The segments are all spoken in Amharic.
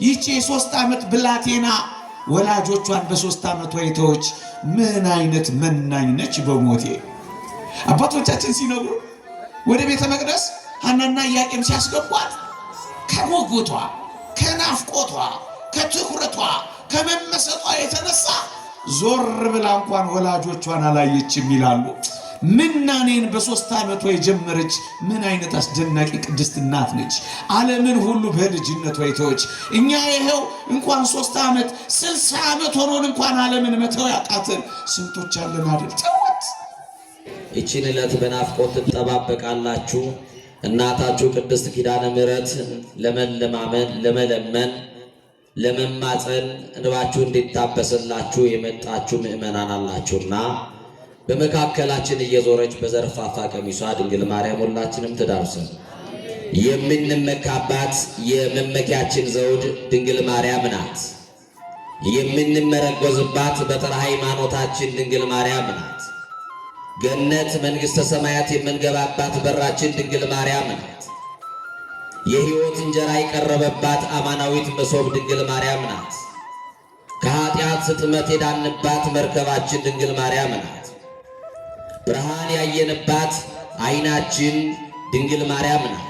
ይቺ የ3 ዓመት ብላቴና ወላጆቿን በ3 ዓመቷ የተወች ምን አይነት መናኝ ነች በሞቴ። አባቶቻችን ሲነግሩ ወደ ቤተ መቅደስ ሐናና ኢያቄም ሲያስገቧት ከሞጎቷ ከናፍቆቷ ከትኩረቷ ከመመሰጧ የተነሳ ዞር ብላ እንኳን ወላጆቿን አላየችም ይላሉ። ምናኔን በ3 ዓመቷ የጀመረች ምን አይነት አስደናቂ ቅድስት እናት ነች። ዓለምን ሁሉ በልጅነቷ የተወች። እኛ ይሄው እንኳን 3 ዓመት 60 ዓመት ሆኖን እንኳን ዓለምን መተው ያቃተን ስንቶች አለን አይደል? ተወት። ይህችን ዕለት በናፍቆት ትጠባበቃላችሁ። እናታችሁ ቅድስት ኪዳነ ምሕረት ለመለመን ለመማፀን እንባችሁ እንዲታበስላችሁ የመጣችሁ ምእመናን አላችሁና በመካከላችን እየዞረች በዘርፋፋ ቀሚሷ ድንግል ማርያም ሁላችንም ትዳርሰን። የምንመካባት የመመኪያችን ዘውድ ድንግል ማርያም ናት። የምንመረጎዝባት በተራ ሃይማኖታችን ድንግል ማርያም ናት። ገነት መንግሥተ ሰማያት የምንገባባት በራችን ድንግል ማርያም ናት። የሕይወት እንጀራ የቀረበባት አማናዊት መሶብ ድንግል ማርያም ናት። ከኃጢአት ስጥመት የዳንባት መርከባችን ድንግል ማርያም ናት። ብርሃን ያየንባት ዓይናችን ድንግል ማርያም ናት።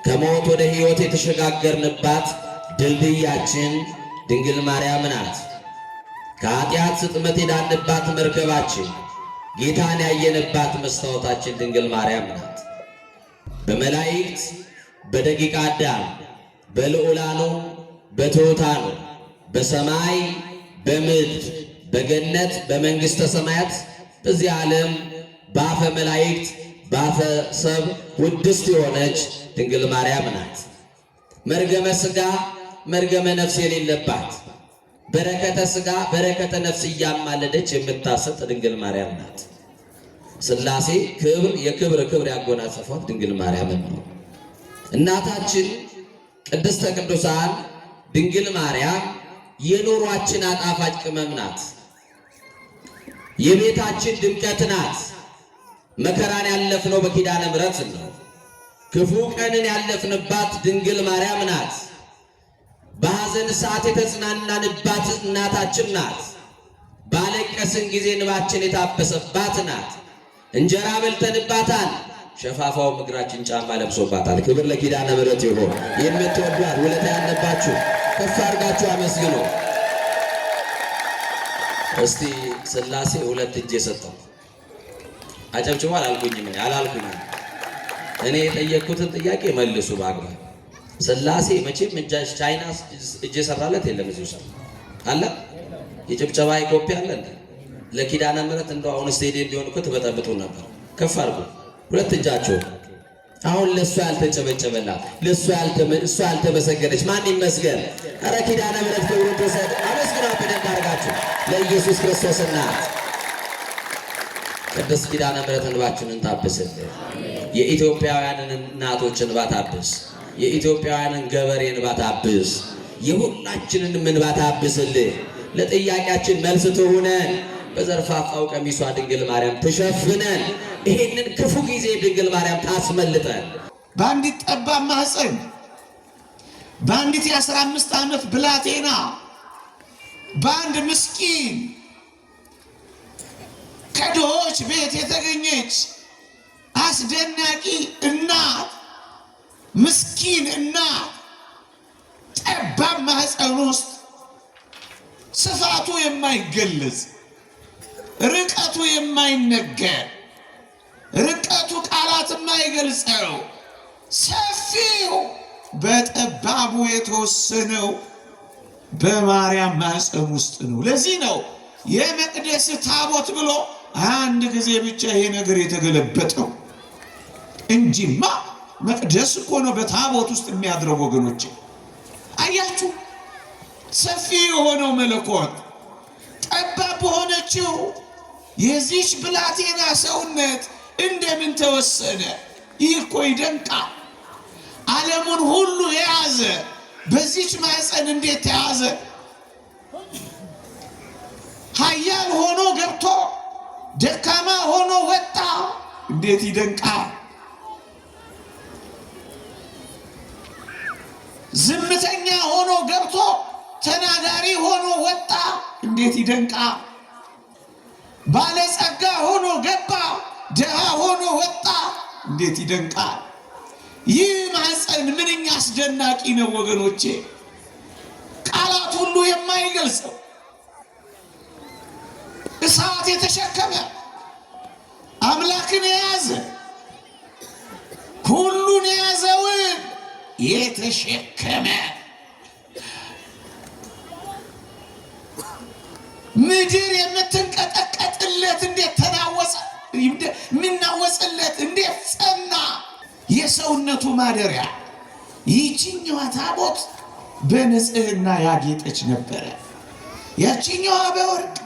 ከሞት ወደ ሕይወት የተሸጋገርንባት ድልድያችን ድንግል ማርያም ናት። ከኃጢአት ስጥመት የዳንባት መርከባችን ጌታን ያየንባት መስታወታችን ድንግል ማርያም ናት። በመላእክት በደቂቀ አዳም በልዑላኑ በትሑታኑ በሰማይ በምድር በገነት በመንግሥተ ሰማያት በዚህ ዓለም በአፈ መላእክት በአፈ ሰብ ውድስት የሆነች ድንግል ማርያም ናት። መርገመ ሥጋ መርገመ ነፍስ የሌለባት በረከተ ሥጋ በረከተ ነፍስ እያማለደች የምታሰጥ ድንግል ማርያም ናት። ሥላሴ ክብር የክብር ያጎናጸፏት ድንግል ማርያም ነው። እናታችን ቅድስተ ቅዱሳን ድንግል ማርያም የኑሯችን አጣፋጭ ቅመም ናት። የቤታችን ድምቀት ናት። መከራን ያለፍነው በኪዳነ ምሕረት ነው። ክፉ ቀንን ያለፍንባት ድንግል ማርያም ናት። በሐዘን ሰዓት የተጽናናንባት እናታችን ናት። ባለቀስን ጊዜ እንባችን የታበሰባት ናት። እንጀራ በልተንባታል፣ ሸፋፋው እግራችን ጫማ ለብሶባታል። ክብር ለኪዳነ ምሕረት ይሁን። የምትወዷት ውለታ ያለባችሁ ከፍ አድርጋችሁ አመስግኑ። እስቲ ሥላሴ 2 እጅ የሰጠው አጨብጭቡ አላልኩኝም። እኔ የጠየቅኩትን ጥያቄ መልሱ በአግባብ። ሥላሴ መቼም ቻይና እጅ የሰራለት የለም። እዚሁ ሰራ አለ የጭብጨባ ኮፒ አለ እንዴ? ለኪዳነ ምሕረት እንደው አሁን ስቴዲየም ቢሆን እኮ ትበጠብጡ ነበር። ከፍ አድርጉ 2 እጃችሁ። አሁን ለእሷ ያልተጨበጨበላት እሷ ያልተመሰገነች ማን ይመስገን? ኧረ ኪዳነ ምሕረት ክብሩ ተሰጥ። አመስግና በደንብ አድርጋችሁ ለኢየሱስ ክርስቶስ እናት ቅድስት ኪዳነ ምሕረት እንባችንን ታብስልን። የኢትዮጵያውያንን እናቶች እንባ ታብስ። የኢትዮጵያውያንን ገበሬ እንባ ታብስ። የሁላችንን እንባ ታብስልን። ለጥያቄያችን መልስ ትሁነን። በዘርፋፋው ቀሚሷ ድንግል ማርያም ትሸፍነን። ይሄንን ክፉ ጊዜ ድንግል ማርያም ታስመልጠን። በአንዲት ጠባብ ማህፀን በአንዲት የ15 ዓመት ብላቴና በአንድ ምስኪን ከድሆች ቤት የተገኘች አስደናቂ እናት፣ ምስኪን እናት ጠባብ ማህፀን ውስጥ ስፋቱ የማይገለጽ ርቀቱ የማይነገር ርቀቱ ቃላት የማይገልጸው ሰፊው በጠባቡ የተወሰነው በማርያም ማህፀን ውስጥ ነው። ለዚህ ነው የመቅደስ ታቦት ብሎ አንድ ጊዜ ብቻ ይሄ ነገር የተገለበጠው እንጂማ መቅደስ እኮ ነው በታቦት ውስጥ የሚያድረው። ወገኖች አያችሁ፣ ሰፊ የሆነው መለኮት ጠባብ በሆነችው የዚች ብላቴና ሰውነት እንደምን ተወሰነ? ይህ እኮ ይደንቃል። ዓለሙን ሁሉ የያዘ በዚች ማህፀን እንዴት ተያዘ? ኃያል ሆኖ ገብቶ ደካማ ሆኖ ወጣ። እንዴት ይደንቃል! ዝምተኛ ሆኖ ተናጋሪ ሆኖ ወጣ፣ እንዴት ይደንቃ! ባለጸጋ ሆኖ ገባ፣ ድሃ ሆኖ ወጣ፣ እንዴት ይደንቃል! ይህ ማኅፀን ምንኛ አስደናቂ ነው ወገኖቼ! ቃላት ሁሉ የማይገልጸው እሳት የተሸከመ አምላክን የያዘ ሁሉን የያዘውን የተሸከመ ምድር የምትንቀጠቀጥለት እንዴት ተናወጸ! የሚናወጽለት እንዴት ጸና! የሰውነቱ ማደሪያ ይህችኛዋ ታቦት በንጽህና ያጌጠች ነበረ። ያችኛዋ በወርቅ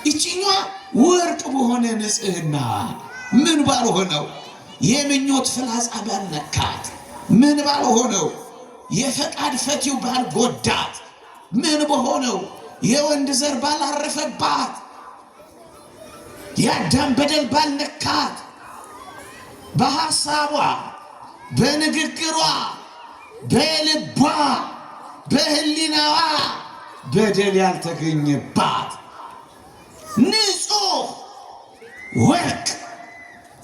ይችኛዋ ወርቅ በሆነ ንጽህና ምን ባልሆነው የምኞት ፍላጻ ባልነካት፣ ምን ባልሆነው የፈቃድ ፈቲው ባልጎዳት፣ ምን በሆነው የወንድ ዘር ባላረፈባት፣ የአዳም በደል ባልነካት፣ በሐሳቧ በንግግሯ በልቧ በህሊናዋ በደል ያልተገኘባት ንጹሕ ወርቅ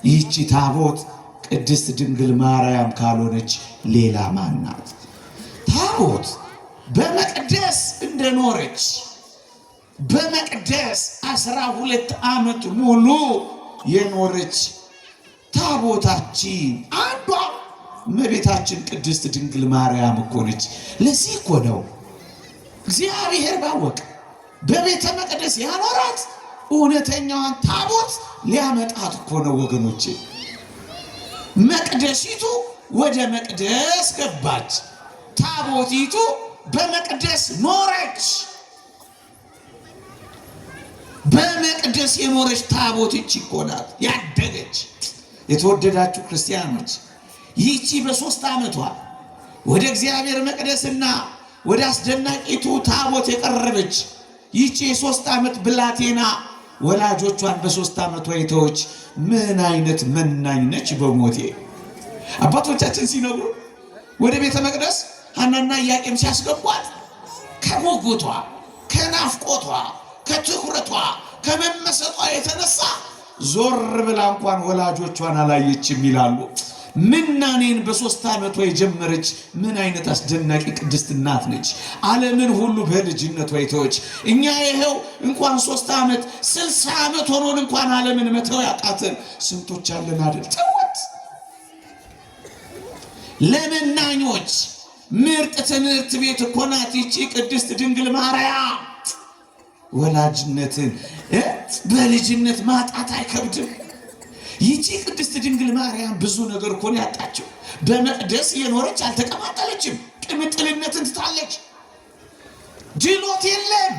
ይህቺ ታቦት ቅድስት ድንግል ማርያም ካልሆነች ሌላ ማን ናት? ታቦት በመቅደስ እንደኖረች በመቅደስ 12 ዓመት ሙሉ የኖረች ታቦታችን አንዷ እመቤታችን ቅድስት ድንግል ማርያም እኮ ነች። ለዚህ እኮ ነው እግዚአብሔር ባወቀ በቤተ መቅደስ ያኖራት እውነተኛዋን ታቦት ሊያመጣት እኮ ነው ወገኖቼ። መቅደሲቱ ወደ መቅደስ ገባች፣ ታቦቲቱ በመቅደስ ኖረች። በመቅደስ የኖረች ታቦት ይህች እኮ ናት ያደገች። የተወደዳችሁ ክርስቲያኖች ይህቺ በ3 ዓመቷ ወደ እግዚአብሔር መቅደስና ወደ አስደናቂቱ ታቦት የቀረበች ይህቺ የ3 ዓመት ብላቴና ወላጆቿን በ3 ዓመቷ የተወች ምን አይነት መናኝ ነች በሞቴ! አባቶቻችን ሲነግሩ ወደ ቤተ መቅደስ ሐናና ኢያቄም ሲያስገቧት ከጉጉቷ ከናፍቆቷ ከትኩረቷ ከመመሰጧ የተነሳ ዞር ብላ እንኳን ወላጆቿን አላየችም ይላሉ። ምናኔን በ3 ዓመቷ የጀመረች ምን አይነት አስደናቂ ቅድስት እናት ነች! ዓለምን ሁሉ በልጅነቷ የተወች። እኛ ይኸው እንኳን 3 ዓመት 60 ዓመት ሆኖን እንኳን ዓለምን መተው ያቃተን ስንቶች አለን አይደል? ተወት። ለመናኞች ምርጥ ትምህርት ቤት እኮ ናት ይህች ቅድስት ድንግል ማርያም። ወላጅነትን በልጅነት ማጣት አይከብድም። ይህቺ ቅድስት ድንግል ማርያም ብዙ ነገር እኮ ነው ያጣችው። በመቅደስ የኖረች አልተቀማጠለችም። ቅምጥልነትን ትታለች። ድሎት የለም።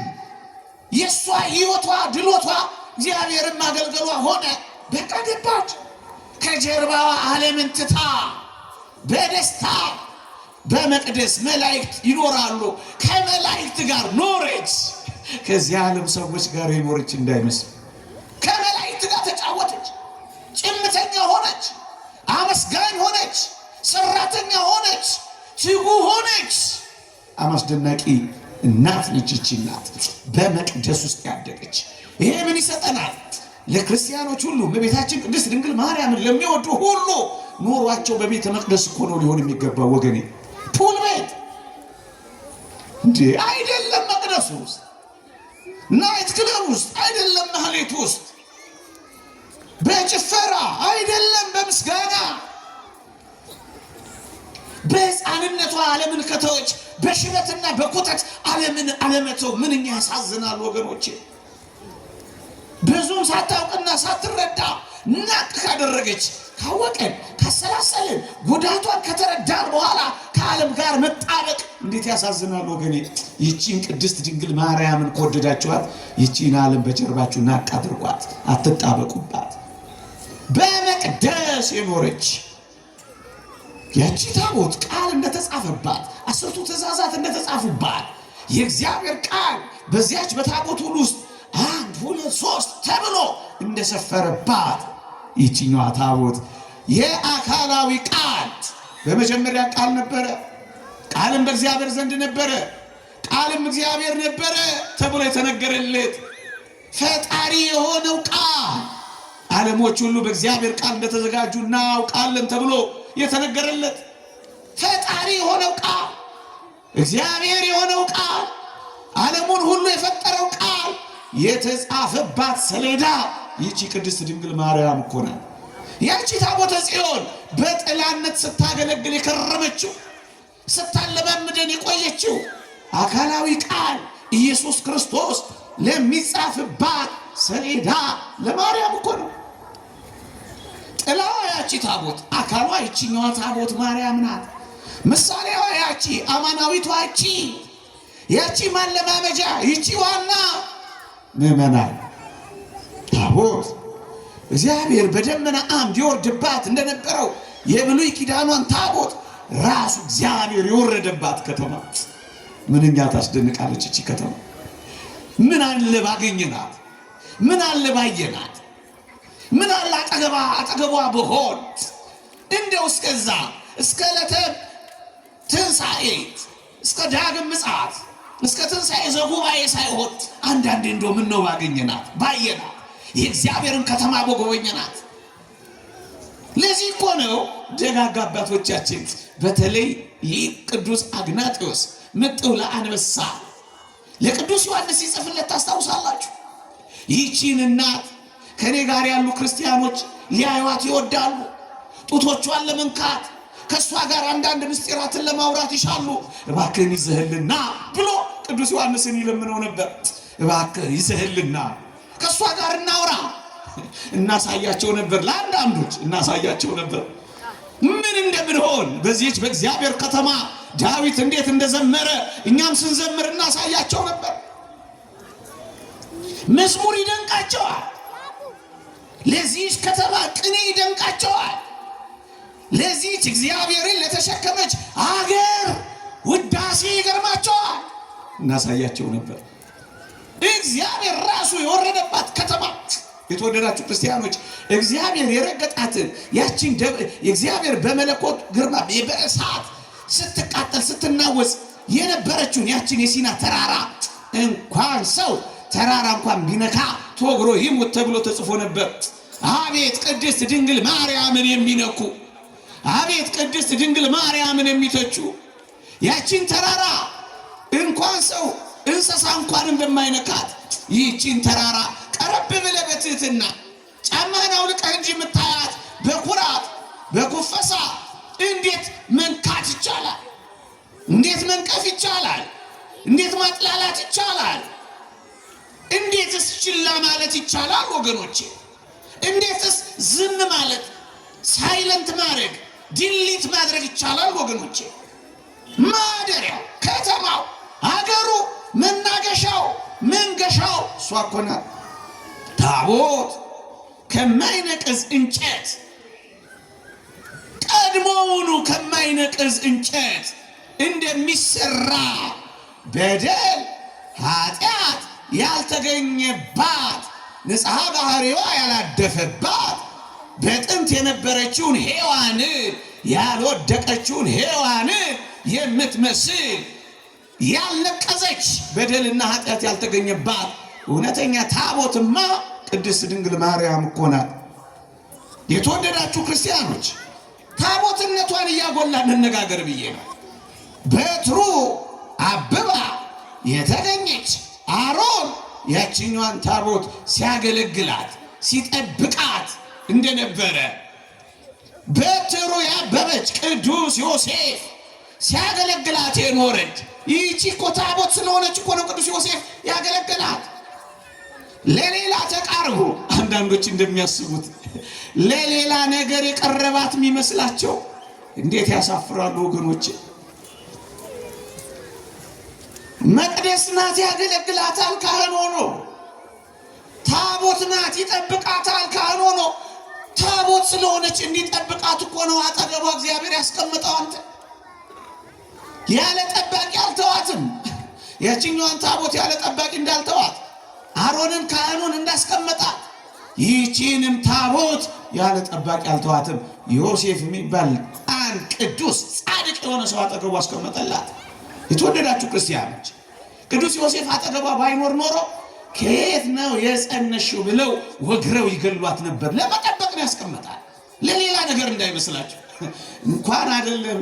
የእሷ ሕይወቷ ድሎቷ እግዚአብሔርን ማገልገሏ ሆነ። በቃ ገባች። ከጀርባዋ ዓለምን ትታ በደስታ በመቅደስ መላእክት ይኖራሉ። ከመላእክት ጋር ኖረች። ከዚህ ዓለም ሰዎች ጋር የኖረች እንዳይመስል ከመላእክት ጋር ተጫወተች። ጭምተኛ ሆነች፣ አመስጋኝ ሆነች፣ ሰራተኛ ሆነች፣ ትጉ ሆነች። አስደናቂ እናት ነች ይህች እናት፣ በመቅደስ ውስጥ ያደገች። ይሄ ምን ይሰጠናል? ለክርስቲያኖች ሁሉ እመቤታችን ቅድስት ድንግል ማርያምን ለሚወዱ ሁሉ ኑሯቸው በቤተ መቅደስ እኮ ነው ሊሆን የሚገባው ወገኔ። ፑል ቤት እንዴ አይደለም፣ መቅደሱ ውስጥ ናይት ክለብ ውስጥ አይደለም፣ ማህሌት ውስጥ በጭፈራ አይደለም፣ በምስጋና በሕፃንነቷ ዓለምን ከተወች በሽበትና በኩተት ዓለምን አለመተው ምንኛ ያሳዝናል ወገኖቼ። ብዙም ሳታውቅና ሳትረዳ ናቅ ካደረገች ካወቀን ካሰላሰልን ጉዳቷን ከተረዳን በኋላ ከዓለም ጋር መጣበቅ እንዴት ያሳዝናል ወገኔ። ይህቺን ቅድስት ድንግል ማርያምን ከወደዳችኋት ይህቺን ዓለም በጀርባችሁ ናቅ አድርጓት፣ አትጣበቁባት። በመቅደስ የኖረች ያቺ ታቦት ቃል እንደተጻፈባት 10ቱ ትእዛዛት እንደተጻፉባት የእግዚአብሔር ቃል በዚያች በታቦት ሁሉ ውስጥ 1 2 3 ተብሎ እንደሰፈረባት ይህችኛዋ ታቦት የአካላዊ ቃል በመጀመሪያ ቃል ነበረ፣ ቃልም በእግዚአብሔር ዘንድ ነበረ፣ ቃልም እግዚአብሔር ነበረ ተብሎ የተነገረለት ፈጣሪ የሆነው ቃል ዓለሞች ሁሉ በእግዚአብሔር ቃል እንደተዘጋጁ እናውቃለን ተብሎ የተነገረለት ፈጣሪ የሆነው ቃል እግዚአብሔር የሆነው ቃል ዓለሙን ሁሉ የፈጠረው ቃል የተጻፈባት ሰሌዳ ይቺ ቅድስት ድንግል ማርያም እኮ ናት። ያቺ ታቦተ ጽዮን በጥላነት ስታገለግል የከረመችው ስታለማምደን የቆየችው አካላዊ ቃል ኢየሱስ ክርስቶስ ለሚጻፍባት ሰሌዳ ለማርያም እኮ ነው። ጥላዋ ያቺ ታቦት፣ አካሏ ይችኛዋ ታቦት ማርያም ናት። ምሳሌዋ ያቺ አማናዊቷ ያቺ ማለማመጃ ይቺ ዋና ምዕመናን ታቦት እግዚአብሔር በደመና አምድ ይወርድባት እንደነበረው የብሉይ ኪዳኗን ታቦት ራሱ እግዚአብሔር የወረደባት ከተማ ምንኛ ታስደንቃለች እቺ ከተማ። ምን አለ ባገኘናት፣ ምን አለ ባየናት፣ ምን አለ አጠገቧ በሆን እንደው እስከዛ እስከ ዕለተ ትንሣኤ እስከ ዳግም ምጽአት እስከ ትንሣኤ ዘጉባኤ ሳይሆን አንዳንዴ እንደው ምን ነው ባገኘናት ባየናት የእግዚአብሔርን ከተማ በጎበኘናት። ለዚህ እኮ ነው ደጋጋ አባቶቻችን በተለይ ሊቅ ቅዱስ አግናጢዮስ መጥተው ለአንበሳ ለቅዱስ ዮሐንስ ሲጽፍለት ታስታውሳላችሁ። ይህቺን እናት ከኔ ጋር ያሉ ክርስቲያኖች ሊያዩዋት ይወዳሉ። ጡቶቿን ለመንካት ከሷ ጋር አንዳንድ ምስጢራትን ለማውራት ይሻሉ። እባክህን ይዘህልና ብሎ ቅዱስ ዮሐንስን ይለምነው ነበር። እባክህ ይዘህልና ከሷ ጋር እናውራ እናሳያቸው ነበር። ለአንዳንዶች እናሳያቸው ነበር ምን እንደምንሆን በዚህች በእግዚአብሔር ከተማ ዳዊት እንዴት እንደዘመረ እኛም ስንዘምር እናሳያቸው ነበር። መዝሙር ይደንቃቸዋል። ለዚህች ከተማ ቅኔ ይደንቃቸዋል። ለዚህች እግዚአብሔርን ለተሸከመች አገር ውዳሴ ይገርማቸዋል። እናሳያቸው ነበር። እግዚአብሔር ራሱ የወረደባት ከተማ የተወደዳችሁ ክርስቲያኖች እግዚአብሔር የረገጣትን ያችን እግዚአብሔር በመለኮት ግርማ በእሳት ስትቃጠል ስትናወጽ የነበረችውን ያችን የሲና ተራራ እንኳን ሰው ተራራ እንኳን ቢነካ ተወግሮ ይሙት ተብሎ ተጽፎ ነበር። አቤት ቅድስት ድንግል ማርያምን የሚነኩ፣ አቤት ቅድስት ድንግል ማርያምን የሚተቹ ያችን ተራራ እንኳን ሰው እንስሳ እንኳን እንደማይነካት ይህችን ተራራ ቀረብ ብለህ በትህትና ጫማህን አውልቀህ እንጂ የምታያት በኩራት በኩፈሳ እንዴት መንካት ይቻላል? እንዴት መንቀፍ ይቻላል? እንዴት ማጥላላት ይቻላል? እንዴትስ ችላ ማለት ይቻላል? ወገኖቼ እንዴትስ ዝም ማለት ሳይለንት ማድረግ ዲሊት ማድረግ ይቻላል? ወገኖቼ ማደሪያው ከተማው አገሩ መናገሻው መንገሻው እሷ እኮ ናት። ታቦት ከማይነቅዝ እንጨት ቀድሞውኑ ከማይነቅዝ እንጨት እንደሚሰራ በደል ኃጢአት ያልተገኘባት ንጽሐ ባህሪዋ ያላደፈባት በጥንት የነበረችውን ሔዋንን ያልወደቀችውን ሔዋንን የምትመስል ያልነቀዘች በደልና ኃጢአት ያልተገኘባት እውነተኛ ታቦትማ ቅድስት ድንግል ማርያም እኮ ናት። የተወደዳችሁ ክርስቲያኖች ታቦትነቷን እያጎላን እንነጋገር ብዬ ነው። በትሩ አብባ የተገኘች አሮን ያችኛዋን ታቦት ሲያገለግላት ሲጠብቃት እንደነበረ በትሩ ያበበች ቅዱስ ዮሴፍ ሲያገለግላት የኖረች ይህቺ እኮ ታቦት ስለሆነች እኮ ነው ቅዱስ ዮሴፍ ያገለግላት። ለሌላ ተቃርቦ አንዳንዶች እንደሚያስቡት ለሌላ ነገር የቀረባት የሚመስላቸው እንዴት ያሳፍራሉ ወገኖች። መቅደስ ናት ያገለግላታል ካህን ሆኖ፣ ታቦት ናት ይጠብቃታል ካህን ሆኖ። ታቦት ስለሆነች እንዲጠብቃት እኮ ነው አጠገቧ እግዚአብሔር ያስቀምጠው። አንተ ያለ ጠባቂ አልተዋትም። ያችኛዋን ታቦት ያለ ጠባቂ እንዳልተዋት አሮንን ካህኑን እንዳስቀመጣት ይህቺንም ታቦት ያለ ጠባቂ አልተዋትም። ዮሴፍ የሚባል አንድ ቅዱስ ጻድቅ የሆነ ሰው አጠገቡ አስቀመጠላት። የተወደዳችሁ ክርስቲያኖች ቅዱስ ዮሴፍ አጠገቧ ባይኖር ኖሮ ከየት ነው የጸነሽው ብለው ወግረው ይገሏት ነበር። ለመጠበቅ ነው ያስቀመጣል፣ ለሌላ ነገር እንዳይመስላችሁ። እንኳን አይደለም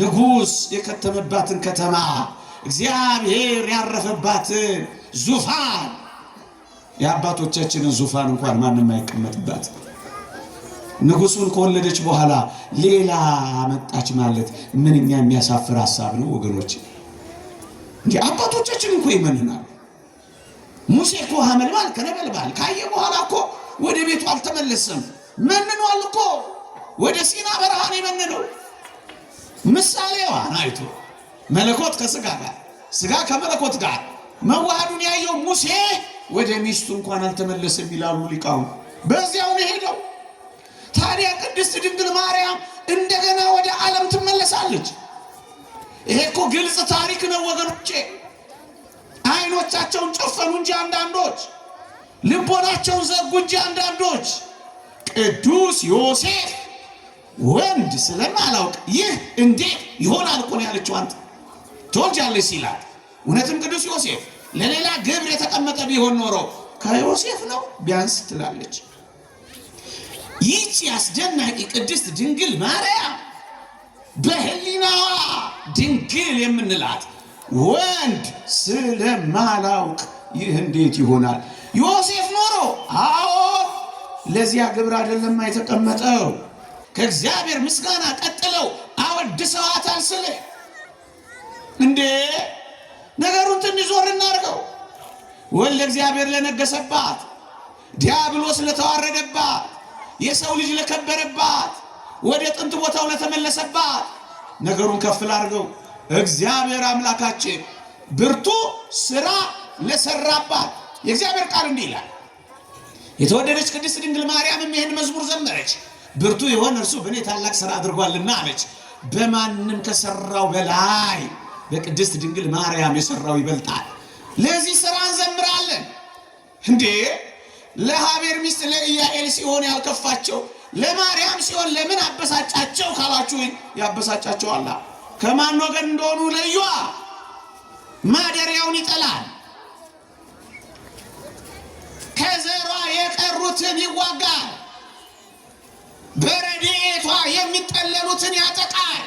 ንጉሥ የከተመባትን ከተማ እግዚአብሔር ያረፈባትን ዙፋን የአባቶቻችንን ዙፋን እንኳን ማንም አይቀመጥባት። ንጉሱን ከወለደች በኋላ ሌላ መጣች ማለት ምንኛ የሚያሳፍር ሐሳብ ነው ወገኖች። እንዴ አባቶቻችን እኮ ይመንናሉ። ሙሴ እኮ ሐመልማል ከነበልባል ካየ በኋላ እኮ ወደ ቤቱ አልተመለሰም። መንኗል እኮ ወደ ሲና በረሃ ነው የመነነው። ምሳሌዋን አይቶ መለኮት ከስጋ ጋር ስጋ ከመለኮት ጋር መዋሃዱን ያየው ሙሴ ወደ ሚስቱ እንኳን አልተመለሰም ይላሉ ሊቃውንት። በዚያው ነው ሄደው። ታዲያ ቅድስት ድንግል ማርያም እንደገና ወደ ዓለም ትመለሳለች። ይሄ እኮ ግልጽ ታሪክ ነው ወገኖቼ። አይኖቻቸውን ጨፈኑ እንጂ አንዳንዶች፣ ልቦናቸውን ዘጉ እንጂ አንዳንዶች። ቅዱስ ዮሴፍ ወንድ ስለማላውቅ ይህ እንዴት ይሆናል እኮ ነው ያለችው። አንተ ትወልጃለሽ ሲላት እውነትም ቅዱስ ዮሴፍ ለሌላ ግብር የተቀመጠ ቢሆን ኖሮ ከዮሴፍ ነው ቢያንስ ትላለች። ይህች አስደናቂ ቅድስት ድንግል ማርያም በህሊናዋ ድንግል የምንላት ወንድ ስለማላውቅ ይህ እንዴት ይሆናል? ዮሴፍ ኖሮ አዎ ለዚያ ግብር አይደለም የተቀመጠው። ከእግዚአብሔር ምስጋና ቀጥለው አወድሰዋታል። ስለ እንዴ ነገሩን ትንሽ ዞር እናድርገው። ወልደ እግዚአብሔር ለነገሰባት፣ ዲያብሎስ ለተዋረደባት፣ የሰው ልጅ ለከበረባት፣ ወደ ጥንት ቦታው ለተመለሰባት ነገሩን ከፍ ላድርገው። እግዚአብሔር አምላካችን ብርቱ ስራ ለሰራባት የእግዚአብሔር ቃል እንዲህ ይላል። የተወደደች ቅድስት ድንግል ማርያምም ይህን መዝሙር ዘመረች። ብርቱ የሆነ እርሱ በእኔ ታላቅ ስራ አድርጓልና አለች። በማንም ከሰራው በላይ በቅድስት ድንግል ማርያም የሰራው ይበልጣል። ለዚህ ስራ እንዘምራለን። እንዴ ለሃቤር ሚስት ለኢያኤል ሲሆን ያልከፋቸው ለማርያም ሲሆን ለምን አበሳጫቸው ካላችሁ ያበሳጫቸዋል። ከማን ወገን እንደሆኑ ለዩ። ማደሪያውን ይጠላል፣ ከዘሯ የቀሩትን ይዋጋል፣ በረድኤቷ የሚጠለሉትን ያጠቃል።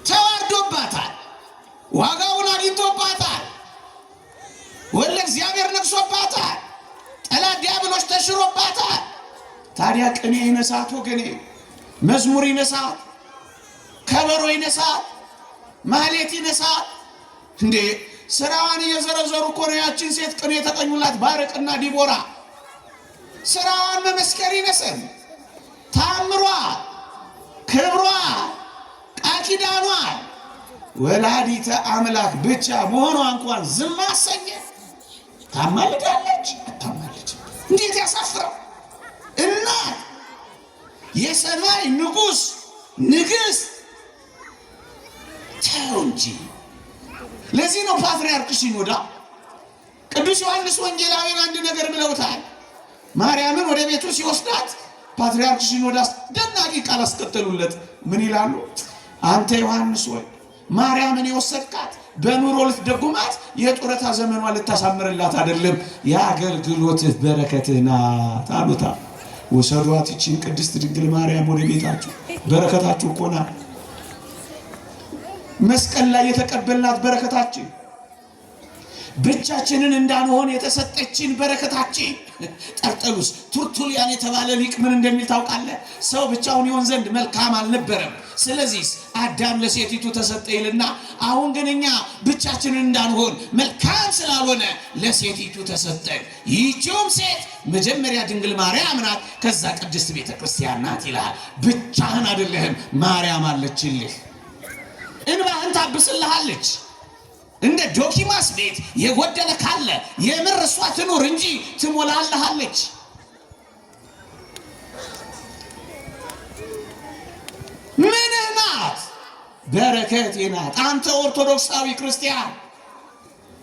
ተዋርዶባታል፣ ዋጋውን አግኝቶባታል፣ ወልደ እግዚአብሔር ነግሶባታል፣ ጠላት ዲያብሎስ ተሽሮባታል። ታዲያ ቅኔ ይነሳት ወገኔ፣ መዝሙር ይነሳት፣ ከበሮ ይነሳት፣ ማህሌት ይነሳት። እንዴ ስራዋን እየዘረዘሩ እኮ ነው ያችን ሴት ቅኔ የተቀኙላት ባርቅና ዲቦራ። ስራዋን መመስከር ይነሰን፣ ታምሯ፣ ክብሯ፣ ቃል ኪዳኗ ወላዲተ አምላክ ብቻ መሆኗ እንኳን ዝም አሰኘ። ታማልዳለች አታማልጅ? እንዴት ያሳፍረው! እናት የሰማይ ንጉሥ ንግሥት ተው እንጂ። ለዚህ ነው ፓትርያርክ ሲኖዳ ቅዱስ ዮሐንስ ወንጌላዊን አንድ ነገር ብለውታል። ማርያምን ወደ ቤቱ ሲወስዳት ፓትርያርክ ሲኖዳ ደናቂ ቃል አስከተሉለት። ምን ይላሉ? አንተ ዮሐንስ ወይ ማርያምን የወሰድካት በኑሮ ልትደጉማት የጡረታ ዘመኗ ልታሳምርላት አይደለም፣ የአገልግሎትህ በረከትህ ናት አሉታ። ወሰዷት ይህችን ቅድስት ድንግል ማርያም ወደ ቤታችሁ፣ በረከታችሁ እኮ ናት። መስቀል ላይ የተቀበልናት በረከታችን፣ ብቻችንን እንዳንሆን የተሰጠችን በረከታችን። ጠርጠሉስ ቱርቱሊያን የተባለ ሊቅ ምን እንደሚል ታውቃለህ? ሰው ብቻውን ይሆን ዘንድ መልካም አልነበረም፣ ስለዚህ አዳም ለሴቲቱ ተሰጠ ይልና፣ አሁን ግን እኛ ብቻችንን እንዳንሆን መልካም ስላልሆነ ለሴቲቱ ተሰጠ። ይህችውም ሴት መጀመሪያ ድንግል ማርያም ናት፣ ከዛ ቅድስት ቤተ ክርስቲያን ናት ይላል። ብቻህን አይደለህም፣ ማርያም አለችልህ። እንባህን ታብስልሃለች። እንደ ዶኪማስ ቤት የጎደለ ካለ የምር እሷ ትኑር እንጂ ትሞላልሃለች። ምንህ ናት? በረከቴ ናት። አንተ ኦርቶዶክሳዊ ክርስቲያን፣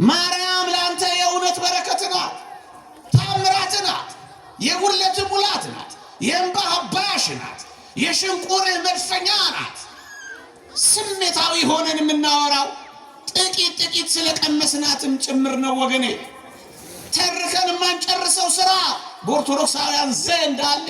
ማርያም ለአንተ የእውነት በረከት ናት፣ ታምራት ናት፣ የጉለት ሙላት ናት፣ የእንባ አባሽ ናት፣ የሽንቁርህ መድፈኛ ናት። ስሜታዊ ሆነን የምናወራው ጥቂት ጥቂት ስለቀመስናትም ጭምር ነው ወገኔ። ተርከን ማንጨርሰው ስራ በኦርቶዶክሳውያን ዘንድ አለ።